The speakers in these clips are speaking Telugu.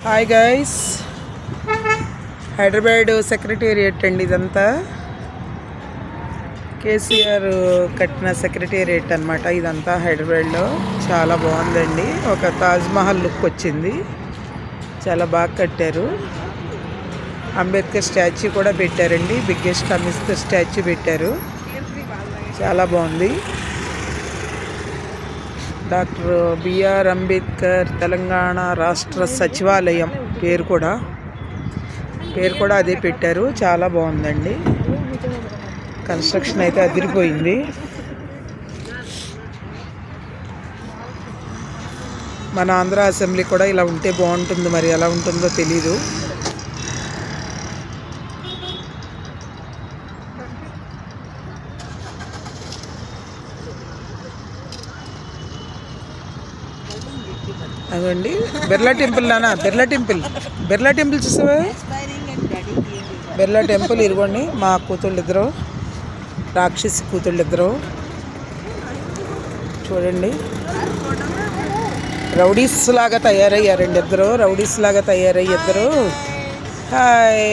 హాయ్ గైస్, హైదరాబాద్ సెక్రటేరియట్ అండి. ఇదంతా కేసీఆర్ కట్టిన సెక్రటేరియట్ అనమాట. ఇదంతా హైదరాబాద్లో చాలా బాగుందండి. ఒక తాజ్మహల్ లుక్ వచ్చింది. చాలా బాగా కట్టారు. అంబేద్కర్ స్టాచ్యూ కూడా పెట్టారండి. బిగ్గెస్ట్ అంబేద్కర్ స్టాచ్యూ పెట్టారు. చాలా బాగుంది. డాక్టర్ బిఆర్ అంబేద్కర్ తెలంగాణ రాష్ట్ర సచివాలయం పేరు కూడా అదే పెట్టారు. చాలా బాగుందండి. కన్స్ట్రక్షన్ అయితే అదిరిపోయింది. మన ఆంధ్ర అసెంబ్లీ కూడా ఇలా ఉంటే బాగుంటుంది. మరి ఎలా ఉంటుందో తెలీదు. అదండి బిర్లా టెంపుల్. నానా బిర్లా టెంపుల్ చూసావా? బిర్లా టెంపుల్ ఇదిగోండి. మా కూతుళ్ళు ఇద్దరు, రాక్షసి కూతుళ్ళు ఇద్దరు చూడండి. రౌడీస్ లాగా తయారయ్యారండి ఇద్దరు. Hi,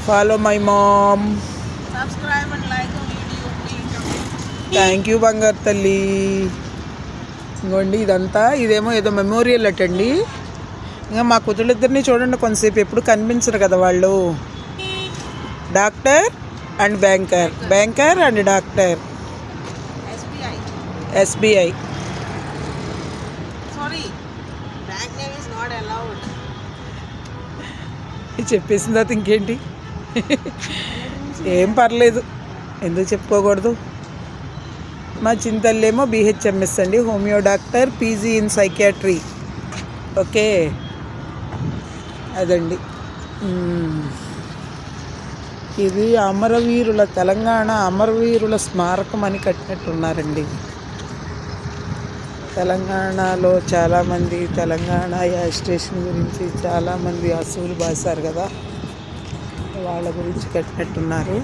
follow my mom. Thank you బంగారు తల్లి. ఇంకోండి ఇదేమో ఏదో మెమోరియల్ అటండి. ఇంకా మా కూతుళ్ళిద్దరిని చూడండి. కొంతసేపు ఎప్పుడు కనిపించరు కదా వాళ్ళు. Doctor and banker and doctor. SBI. చెప్పేసిన తర్వాత ఇంకేంటి? ఏం పర్లేదు, ఎందుకు చెప్పుకోకూడదు. మా చింతల్లేమో బిహెచ్ఎంఎస్ అండి, homeo doctor, PG in psychiatry. Okay, అదండి. ఇది తెలంగాణ అమరవీరుల స్మారకం అని కట్టినట్టున్నారండి. తెలంగాణలో చాలామంది తెలంగాణ స్టేషన్ గురించి చాలామంది అసూలు బాసారు కదా, వాళ్ళ గురించి కట్టినట్టున్నారు.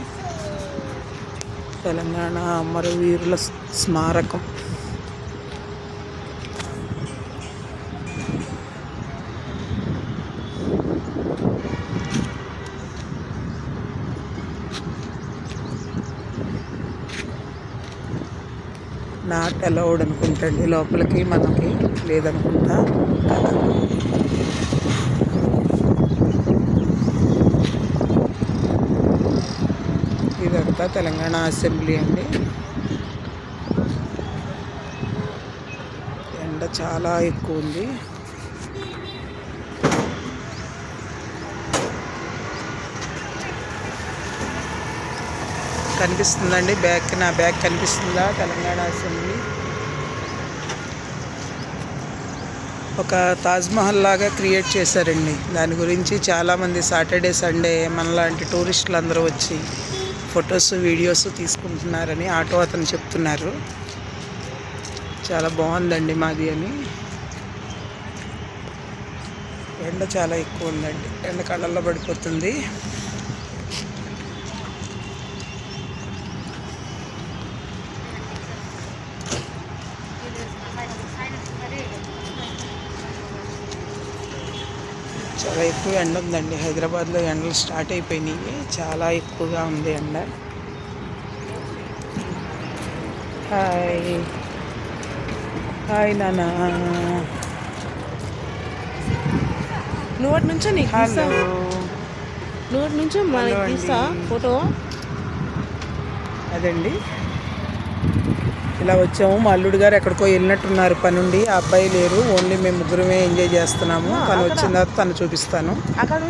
తెలంగాణ అమరవీరుల స్మారకం. నాట్ అలౌడ్ అనుకుంటండి, లోపలికి మనకి లేదనుకుంటా. ఇదంతా తెలంగాణ అసెంబ్లీ అండి. ఎండ చాలా ఎక్కువ ఉంది. కనిపిస్తుందండి నా బ్యాగ్ కనిపిస్తుందా? తెలంగాణ అసెంబ్లీ ఒక తాజ్మహల్ లాగా క్రియేట్ చేశారండి. దాని గురించి చాలామంది సాటర్డే సండే మనలాంటి టూరిస్టులు అందరూ వచ్చి ఫొటోస్ వీడియోస్ తీసుకుంటున్నారని ఆటో అతను చెప్తున్నారు. చాలా బాగుందండి మాది అని. ఎండ చాలా ఎక్కువ ఉందండి. ఎండ కళ్ళల్లో పడిపోతుంది. చాలా ఎక్కువ ఎండ ఉందండి. హైదరాబాద్లో ఎండలు స్టార్ట్ అయిపోయినాయి. చాలా ఎక్కువగా ఉంది ఎండ. హాయ్ నానా. నోటి నుంచో మనకి తీస్తా ఫోటో. అదండి, ఇలా వచ్చాము. మా అల్లుడు గారు ఎక్కడికో వెళ్ళినట్టున్నారు పనుండి. ఆ అబ్బాయి లేరు, ఓన్లీ మేము ముగ్గురమే ఎంజాయ్ చేస్తున్నాము. తను వచ్చిన తర్వాత తను చూపిస్తాను.